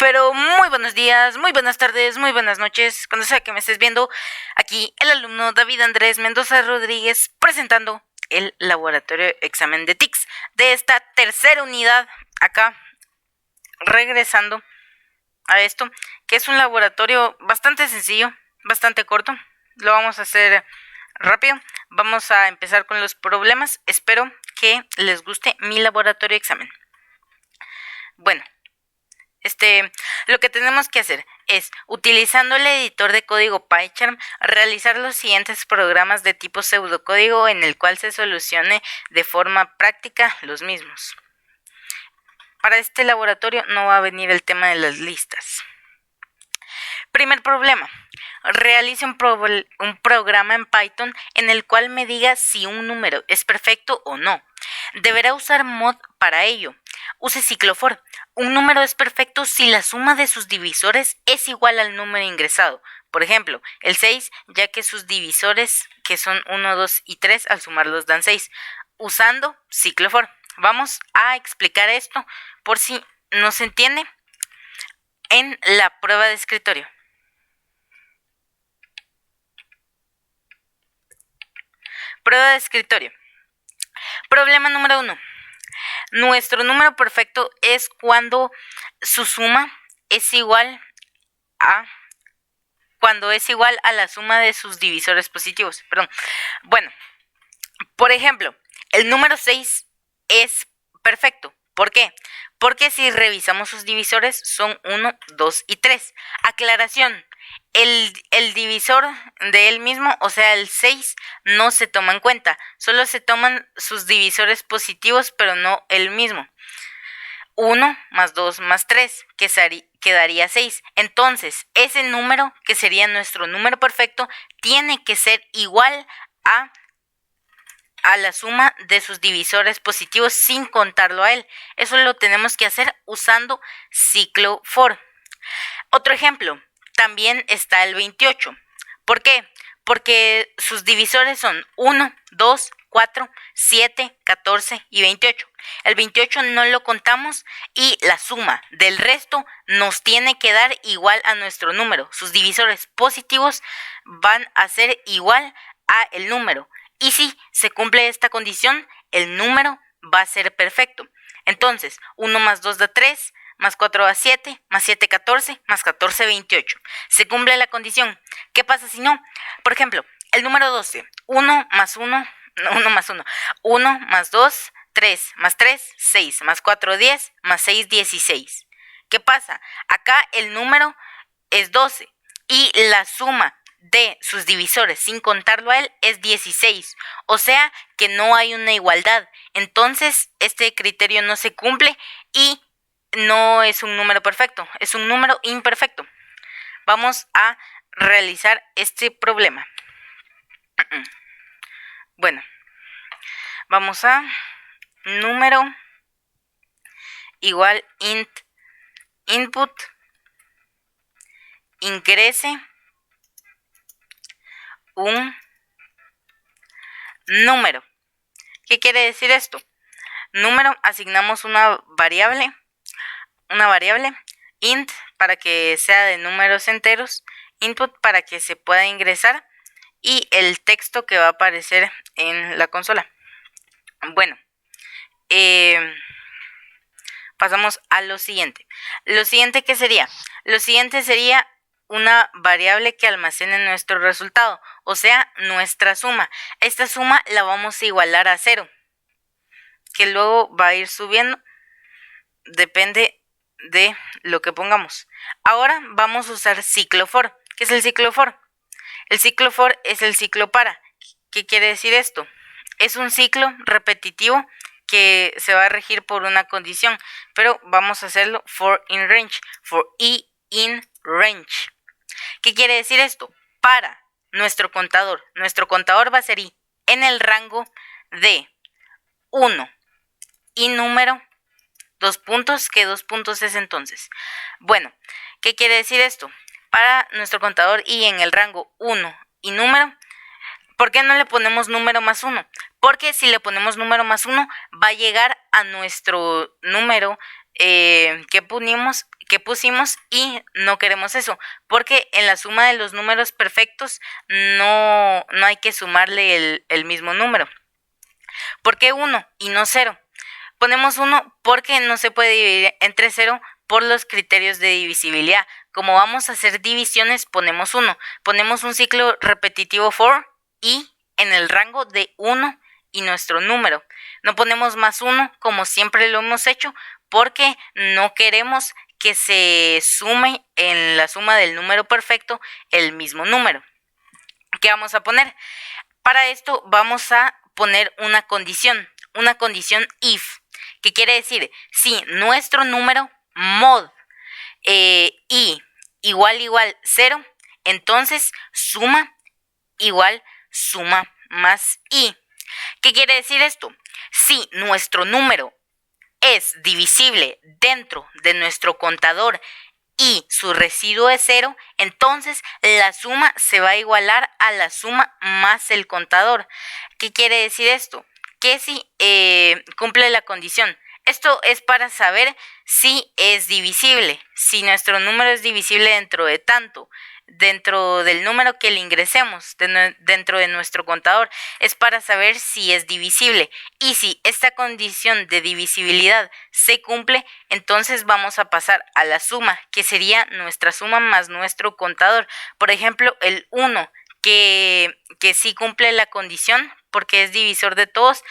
Pero muy buenos días, muy buenas tardes, muy buenas noches, cuando sea que me estés viendo. Aquí el alumno David Andrés Mendoza Rodríguez presentando el laboratorio examen de TICS de esta tercera unidad, acá regresando a esto, que es un laboratorio bastante sencillo, bastante corto. Lo vamos a hacer rápido. Vamos a empezar con los problemas. Espero que les guste mi laboratorio examen. Bueno, lo que tenemos que hacer es, utilizando el editor de código PyCharm, realizar los siguientes programas de tipo pseudocódigo en el cual se solucione de forma práctica los mismos. Para este laboratorio no va a venir el tema de las listas. Primer problema. Realice un programa en Python en el cual me diga si un número es perfecto o no. Deberá usar mod para ello. Use ciclo for. Un número es perfecto si la suma de sus divisores es igual al número ingresado. Por ejemplo, el 6, ya que sus divisores, que son 1, 2 y 3, al sumarlos dan 6. Usando ciclo for. Vamos a explicar esto por si no se entiende en la prueba de escritorio. Prueba de escritorio. Problema número 1. Nuestro número perfecto es cuando su suma es igual a la suma de sus divisores positivos. Bueno, por ejemplo, el número 6 es perfecto. ¿Por qué? Porque si revisamos sus divisores son 1, 2 y 3. Aclaración. El divisor de él mismo, o sea, el 6, no se toma en cuenta. Solo se toman sus divisores positivos, pero no el mismo. 1 más 2 más 3, que daría 6. Entonces, ese número, que sería nuestro número perfecto, tiene que ser igual a la suma de sus divisores positivos sin contarlo a él. Eso lo tenemos que hacer usando ciclo for. Otro ejemplo, también está el 28. ¿Por qué? Porque sus divisores son 1, 2, 4, 7, 14 y 28. El 28 no lo contamos y la suma del resto nos tiene que dar igual a nuestro número. Sus divisores positivos van a ser igual a el número. Y si se cumple esta condición, el número va a ser perfecto. Entonces, 1 más 2 da 3, más 4 da 7, más 7 14, más 14 28. Se cumple la condición. ¿Qué pasa si no? Por ejemplo, el número 12, 1 más 1, 1 más 2, 3, más 3, 6, más 4 10, más 6 16. ¿Qué pasa? Acá el número es 12 y la suma de sus divisores, sin contarlo a él, es 16. O sea que no hay una igualdad. Entonces, este criterio no se cumple y no es un número perfecto, es un número imperfecto. Vamos a realizar este problema. Bueno, vamos a número igual int input ingrese un número. ¿Qué quiere decir esto? Número, asignamos una variable int para que sea de números enteros, input para que se pueda ingresar y el texto que va a aparecer en la consola. Bueno, pasamos a lo siguiente. Lo siguiente, ¿qué sería? Lo siguiente sería una variable que almacene nuestro resultado, o sea, nuestra suma. Esta suma la vamos a igualar a 0, que luego va a ir subiendo, depende de lo que pongamos. Ahora vamos a usar ciclo for. ¿Qué es el ciclo for? El ciclo for es el ciclo para. ¿Qué quiere decir esto? Es un ciclo repetitivo que se va a regir por una condición, pero vamos a hacerlo for in range, for i in range. ¿Qué quiere decir esto? Para nuestro contador va a ser i en el rango de 1 y número, 2 puntos, ¿qué 2 puntos es entonces? Bueno, ¿qué quiere decir esto? Para nuestro contador i en el rango 1 y número, ¿por qué no le ponemos número más 1? Porque si le ponemos número más 1, va a llegar a nuestro número que pusimos y no queremos eso, porque en la suma de los números perfectos no hay que sumarle el mismo número. ¿Por qué 1 y no 0? Ponemos 1 porque no se puede dividir entre 0 por los criterios de divisibilidad. Como vamos a hacer divisiones, ponemos 1. Ponemos un ciclo repetitivo for y en el rango de 1 y nuestro número. No ponemos más 1 como siempre lo hemos hecho porque no queremos que se sume en la suma del número perfecto el mismo número. ¿Qué vamos a poner? Para esto vamos a poner una condición if, que quiere decir si nuestro número mod i igual 0, entonces suma igual suma más i. ¿Qué quiere decir esto? Si nuestro número es divisible dentro de nuestro contador y su residuo es 0, entonces la suma se va a igualar a la suma más el contador. ¿Qué quiere decir esto? Que si cumple la condición. Esto es para saber si es divisible, si nuestro número es divisible dentro del número que le ingresemos, dentro de nuestro contador, es para saber si es divisible. Y si esta condición de divisibilidad se cumple, entonces vamos a pasar a la suma, que sería nuestra suma más nuestro contador. Por ejemplo, el 1, que sí cumple la condición, porque es divisor de todos,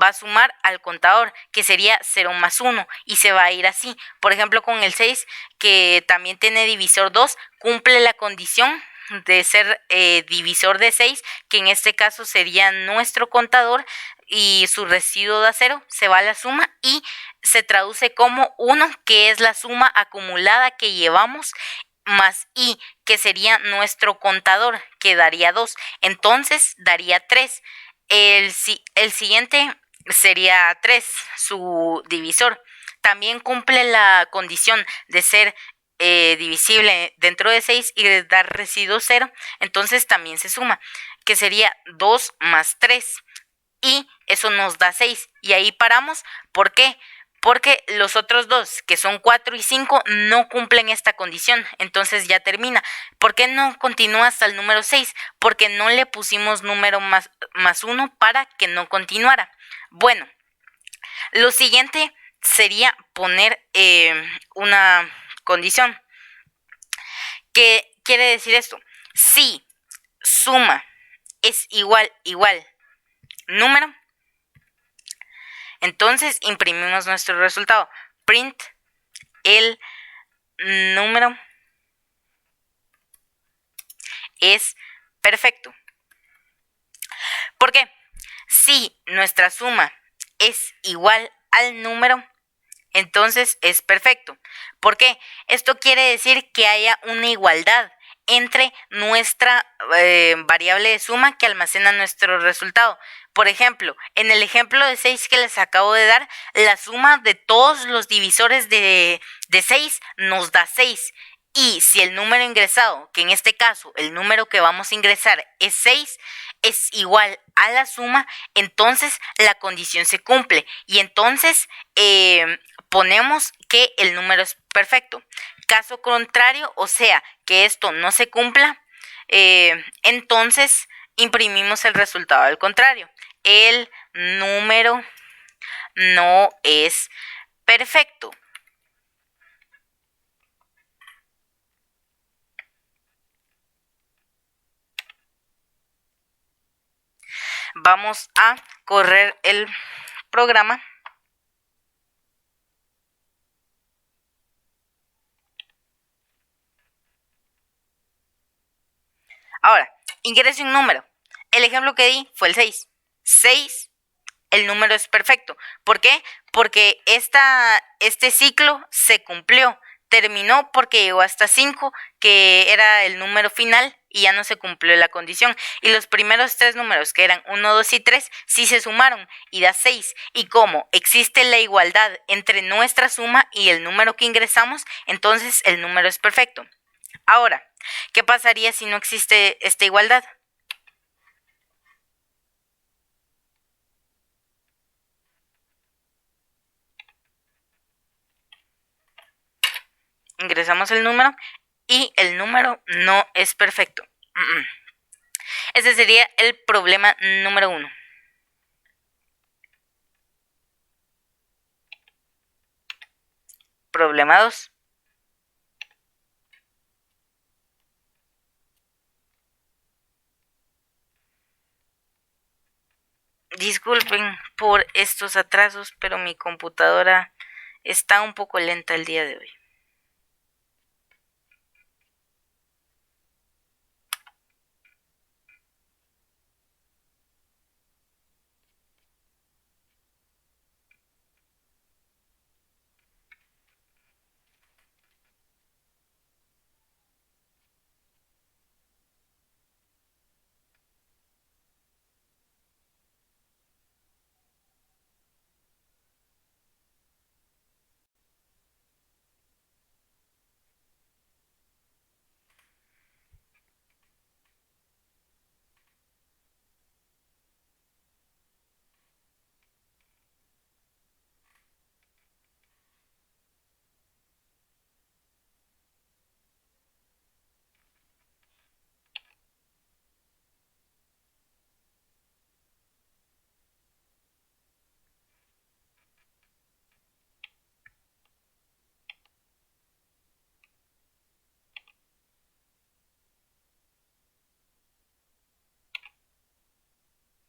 va a sumar al contador, que sería 0 más 1, y se va a ir así. Por ejemplo, con el 6, que también tiene divisor 2, cumple la condición de ser divisor de 6, que en este caso sería nuestro contador, y su residuo da 0, se va a la suma y se traduce como 1, que es la suma acumulada que llevamos, más i, que sería nuestro contador, que daría 2. Entonces daría 3. El siguiente sería 3, su divisor. También cumple la condición de ser divisible dentro de 6 y de dar residuo 0. Entonces también se suma, que sería 2 más 3. Y eso nos da 6. Y ahí paramos. ¿Por qué? Porque los otros dos, que son 4 y 5, no cumplen esta condición. Entonces ya termina. ¿Por qué no continúa hasta el número 6? Porque no le pusimos número más 1 para que no continuara. Bueno, lo siguiente sería poner una condición. ¿Qué quiere decir esto? Si suma es igual número, entonces imprimimos nuestro resultado. Print el número es perfecto. ¿Por qué? Si nuestra suma es igual al número, entonces es perfecto. ¿Por qué? Esto quiere decir que haya una igualdad entre nuestra variable de suma que almacena nuestro resultado. Por ejemplo, en el ejemplo de 6 que les acabo de dar, la suma de todos los divisores de 6 nos da 6. Y si el número ingresado, que en este caso el número que vamos a ingresar es 6, es igual a la suma, entonces la condición se cumple. Y entonces ponemos que el número es perfecto. Caso contrario, o sea, que esto no se cumpla, entonces imprimimos el resultado al contrario. El número no es perfecto. Vamos a correr el programa. Ahora, ingrese un número. El ejemplo que di fue el 6. 6, el número es perfecto. ¿Por qué? Porque este ciclo se cumplió. Terminó porque llegó hasta 5, que era el número final, y ya no se cumplió la condición. Y los primeros 3 números, que eran 1, 2 y 3, sí se sumaron y da 6. Y como existe la igualdad entre nuestra suma y el número que ingresamos, entonces el número es perfecto. Ahora, ¿qué pasaría si no existe esta igualdad? ingresamos el número y el número no es perfecto. Ese sería el problema número 1. Problema 2. Disculpen por estos atrasos, pero mi computadora está un poco lenta el día de hoy.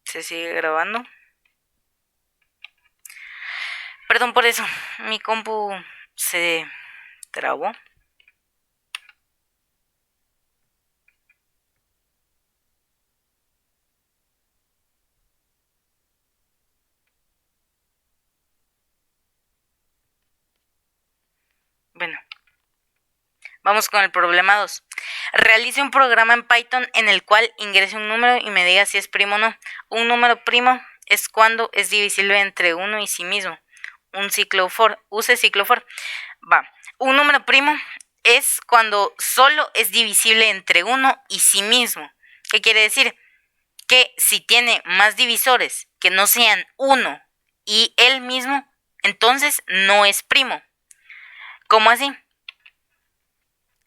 Se sigue grabando. Perdón por eso, mi compu se trabó. Bueno, vamos con el problema 2. Realice un programa en Python en el cual ingrese un número y me diga si es primo o no. Un número primo es cuando es divisible entre uno y sí mismo. Un ciclo for. Use ciclo for. Va. Un número primo es cuando solo es divisible entre uno y sí mismo. ¿Qué quiere decir? Que si tiene más divisores que no sean 1 y él mismo, entonces no es primo. ¿Cómo así?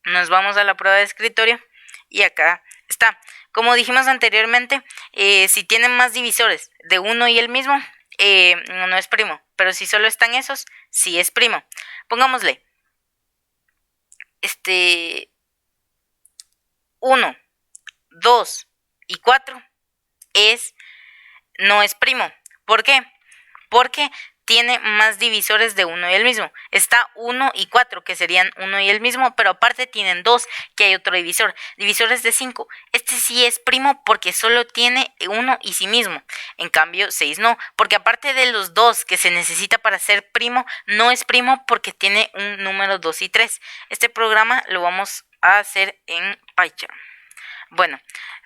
Nos vamos a la prueba de escritorio y acá está. Como dijimos anteriormente, si tienen más divisores de 1 y el mismo, no es primo. Pero si solo están esos, sí es primo. Pongámosle 1, 2 y 4 no es primo. ¿Por qué? Porque tiene más divisores de 1 y el mismo. Está 1 y 4, que serían 1 y el mismo, pero aparte tienen 2, que hay otro divisor. Divisores de 5. Este sí es primo porque solo tiene 1 y sí mismo. En cambio, 6 no, porque aparte de los 2 que se necesita para ser primo, no es primo porque tiene un número 2 y 3. Este programa lo vamos a hacer en Python. Bueno,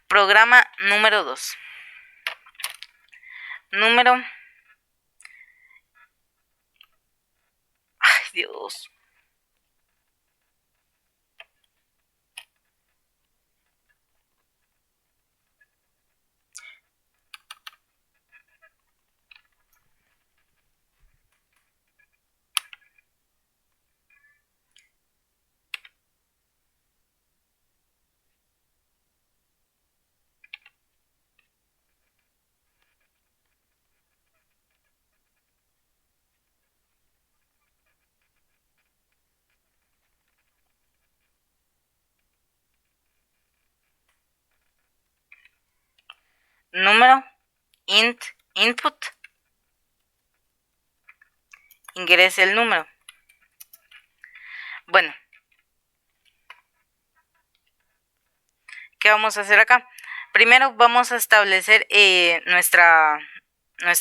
programa número 2. Número... Ay, Dios. Número, input, ingrese el número. Bueno, ¿qué vamos a hacer acá? Primero vamos a establecer nuestra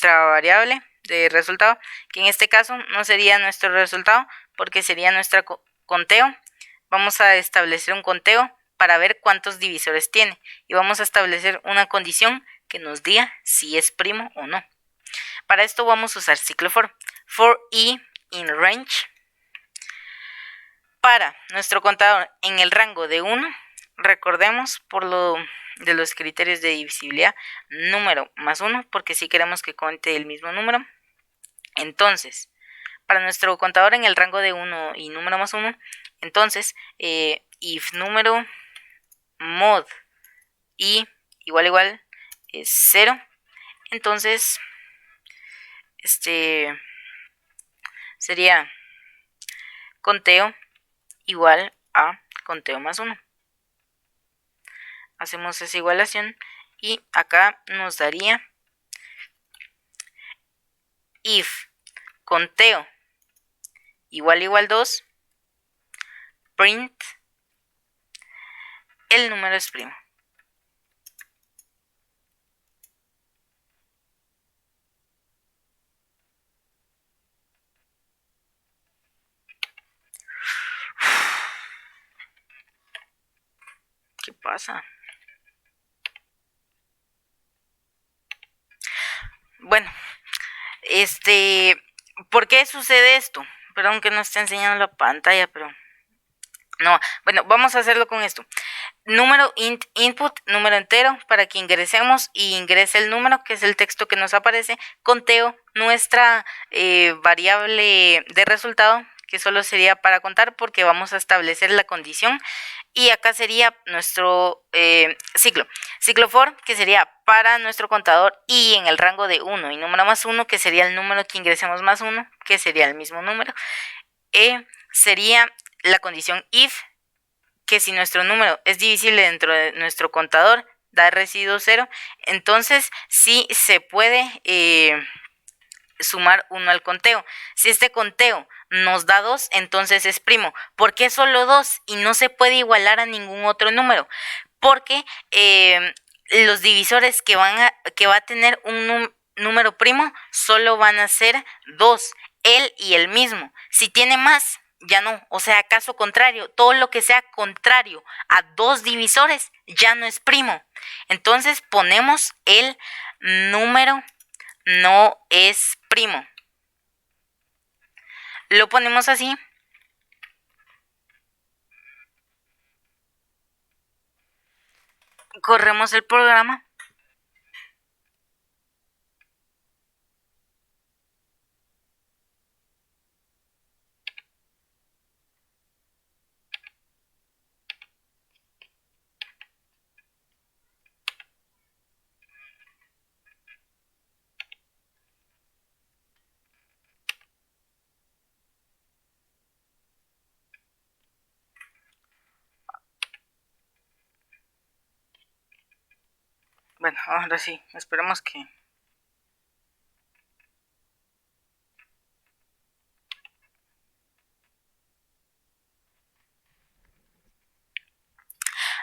variable de resultado, que en este caso no sería nuestro resultado porque sería nuestro conteo. Vamos a establecer un conteo para ver cuántos divisores tiene y vamos a establecer una condición que nos diga si es primo o no. Para esto vamos a usar ciclo for i in range. Para nuestro contador en el rango de 1, recordemos por lo de los criterios de divisibilidad, número más 1, porque si queremos que cuente el mismo número. Entonces, para nuestro contador en el rango de 1 y número más 1, Entonces, if número mod i igual es 0, entonces sería conteo igual a conteo más 1. Hacemos esa igualación y acá nos daría if conteo igual 2, print el número es primo. ¿Qué pasa? Bueno, ¿por qué sucede esto? Perdón que no esté enseñando la pantalla, pero no. Bueno, vamos a hacerlo con esto. Número input, número entero, para que ingresemos y ingrese el número, que es el texto que nos aparece. Conteo, nuestra variable de resultado, que solo sería para contar porque vamos a establecer la condición. Y acá sería nuestro ciclo for, que sería para nuestro contador y en el rango de 1, y número más 1, que sería el número que ingresemos más 1, que sería el mismo número. Sería la condición if, que si nuestro número es divisible dentro de nuestro contador, da residuo 0, entonces sí se puede sumar 1 al conteo. Si este conteo nos da 2, entonces es primo. ¿Por qué solo 2 y no se puede igualar a ningún otro número? Porque los divisores que va a tener un número primo solo van a ser 2, él y el mismo. Si tiene más, ya no. O sea, caso contrario, todo lo que sea contrario a 2 divisores ya no es primo. Entonces ponemos el número no es primo. Lo ponemos así. Corremos el programa. Bueno, ahora sí, esperemos que...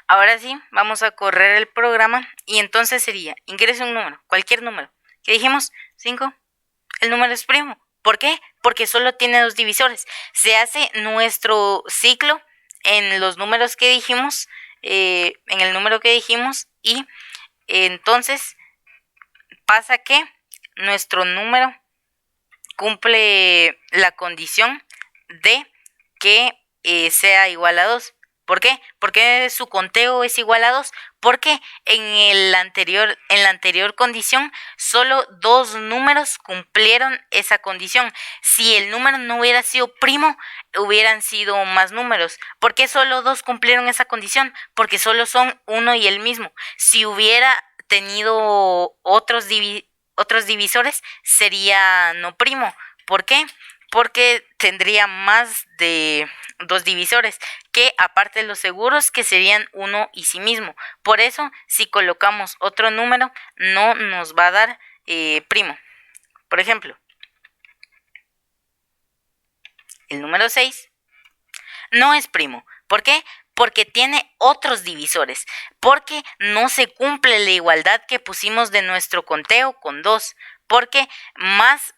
Ahora sí, vamos a correr el programa y entonces sería, ingrese un número, cualquier número. ¿Qué dijimos? 5. El número es primo. ¿Por qué? Porque solo tiene 2 divisores. Se hace nuestro ciclo en los números que dijimos, en el número que dijimos, y entonces pasa que nuestro número cumple la condición de que sea igual a 2. ¿Por qué? Porque su conteo es igual a 2. Porque en la anterior condición solo 2 números cumplieron esa condición. Si el número no hubiera sido primo, hubieran sido más números. ¿Por qué solo 2 cumplieron esa condición? Porque solo son uno y el mismo. Si hubiera tenido otros divisores, sería no primo. ¿Por qué? Porque tendría más de 2 divisores, que aparte de los seguros, que serían 1 y sí mismo. Por eso, si colocamos otro número, no nos va a dar primo. Por ejemplo, el número 6 no es primo. ¿Por qué? Porque tiene otros divisores, porque no se cumple la igualdad que pusimos de nuestro conteo con 2, porque más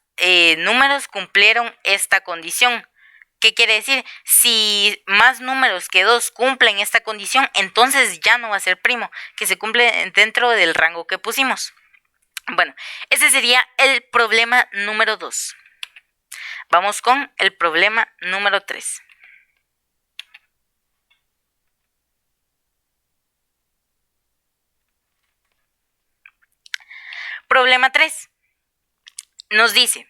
números cumplieron esta condición. ¿Qué quiere decir? Si más números que 2 cumplen esta condición, entonces ya no va a ser primo, que se cumple dentro del rango que pusimos. Bueno, ese sería el problema número 2. Vamos con el problema número 3. Problema 3. Nos dice,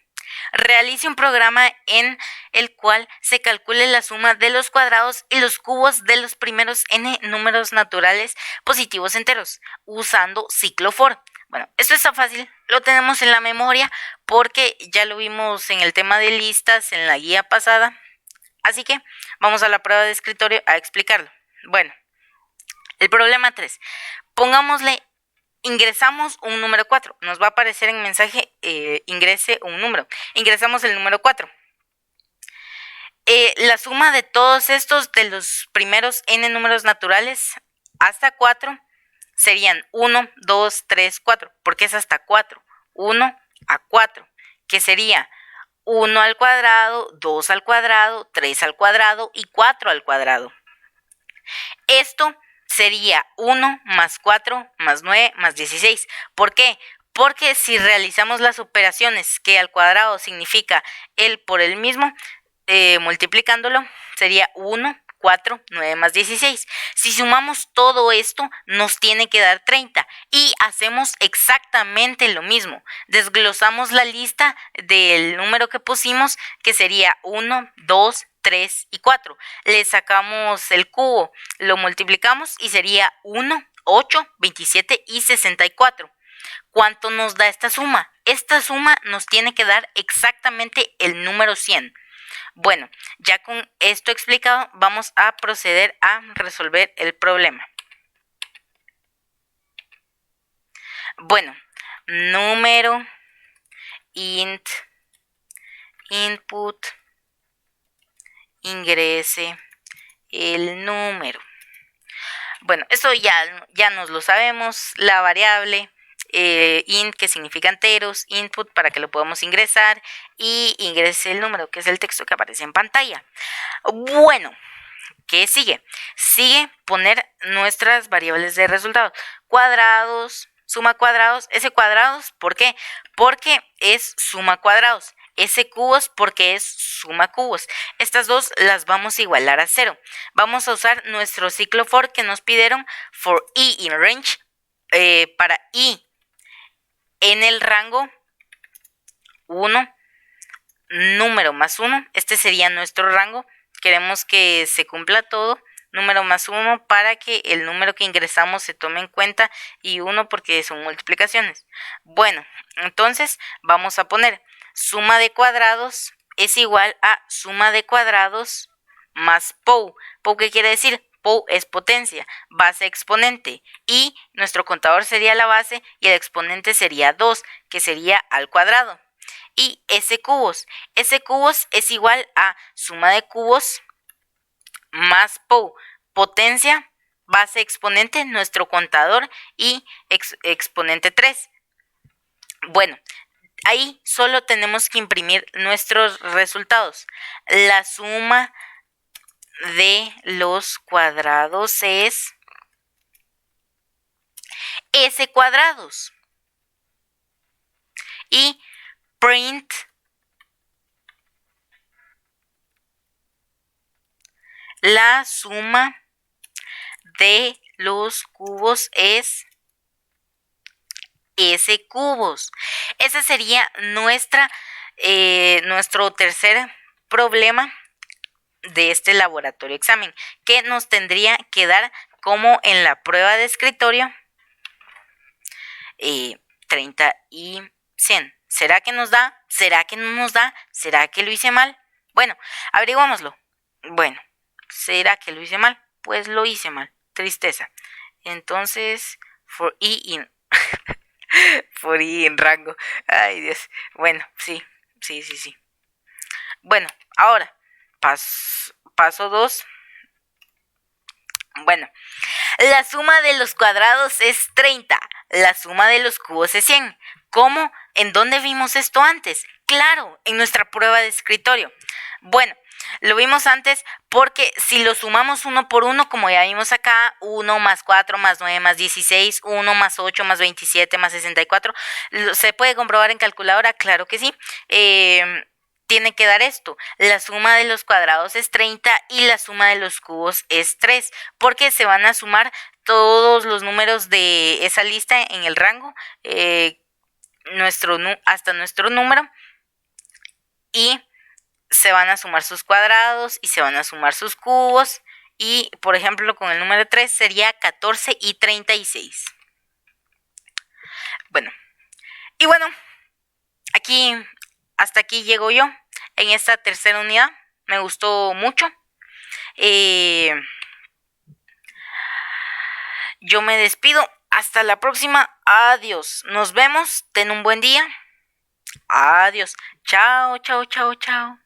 Realice un programa en el cual se calcule la suma de los cuadrados y los cubos de los primeros n números naturales positivos enteros, usando ciclo for. Bueno, esto está fácil, lo tenemos en la memoria porque ya lo vimos en el tema de listas en la guía pasada. Así que vamos a la prueba de escritorio a explicarlo. Bueno, el problema 3. Ingresamos un número 4. Nos va a aparecer en mensaje, ingrese un número. Ingresamos el número 4. La suma de todos estos, de los primeros n números naturales hasta 4, serían 1, 2, 3, 4, porque es hasta 4. 1 a 4, que sería 1 al cuadrado, 2 al cuadrado, 3 al cuadrado y 4 al cuadrado. Esto sería 1 más 4 más 9 más 16. ¿Por qué? Porque si realizamos las operaciones que al cuadrado significa el por el mismo, multiplicándolo, sería 1, 4, 9 más 16. Si sumamos todo esto, nos tiene que dar 30 y hacemos exactamente lo mismo. Desglosamos la lista del número que pusimos, que sería 1, 2, 3 y 4. Le sacamos el cubo, lo multiplicamos y sería 1, 8, 27 y 64. ¿Cuánto nos da esta suma? Esta suma nos tiene que dar exactamente el número 100. Bueno, ya con esto explicado, vamos a proceder a resolver el problema. Bueno, número, int, input, ingrese el número. Bueno, esto ya nos lo sabemos, la variable int, que significa enteros, input para que lo podamos ingresar y ingrese el número, que es el texto que aparece en pantalla. Bueno, ¿qué sigue? Sigue poner nuestras variables de resultados. Cuadrados, suma cuadrados, S cuadrados, ¿por qué? Porque es suma cuadrados. S cubos porque es suma cubos. Estas dos las vamos a igualar a 0. Vamos a usar nuestro ciclo for que nos pidieron, for i in range, para i en el rango 1, número más 1. Este sería nuestro rango. Queremos que se cumpla todo. Número más 1 para que el número que ingresamos se tome en cuenta y 1 porque son multiplicaciones. Bueno, entonces vamos a poner suma de cuadrados es igual a suma de cuadrados más POU. ¿POU qué quiere decir? POU es potencia, base exponente, y nuestro contador sería la base y el exponente sería 2, que sería al cuadrado. Y S cubos es igual a suma de cubos más POU, potencia, base exponente, nuestro contador, y exponente 3. Bueno, ahí solo tenemos que imprimir nuestros resultados. La suma de los cuadrados es S cuadrados. Y print la suma de los cubos es S cubos. Ese sería nuestro tercer problema de este laboratorio examen, que nos tendría que dar como en la prueba de escritorio 30 y 100. ¿Será que nos da? ¿Será que no nos da? ¿Será que lo hice mal? Bueno, averiguámoslo. Bueno, ¿será que lo hice mal? Pues lo hice mal. Tristeza. Entonces, for i en rango. Ay, Dios. Bueno, sí. Bueno, ahora, paso 2. Bueno, la suma de los cuadrados es 30. La suma de los cubos es 100. ¿Cómo? ¿En dónde vimos esto antes? Claro, en nuestra prueba de escritorio. Bueno, lo vimos antes porque si lo sumamos uno por uno, como ya vimos acá, 1 más 4 más 9 más 16, 1 más 8 más 27 más 64, ¿se puede comprobar en calculadora? Claro que sí. Tiene que dar esto. La suma de los cuadrados es 30 y la suma de los cubos es 3, porque se van a sumar todos los números de esa lista en el rango hasta nuestro número, y se van a sumar sus cuadrados y se van a sumar sus cubos. Y, por ejemplo, con el número 3 sería 14 y 36. Bueno, y bueno, hasta aquí llego yo en esta tercera unidad. Me gustó mucho. Yo me despido. Hasta la próxima. Adiós. Nos vemos. Ten un buen día. Adiós. Chao, chao, chao, chao.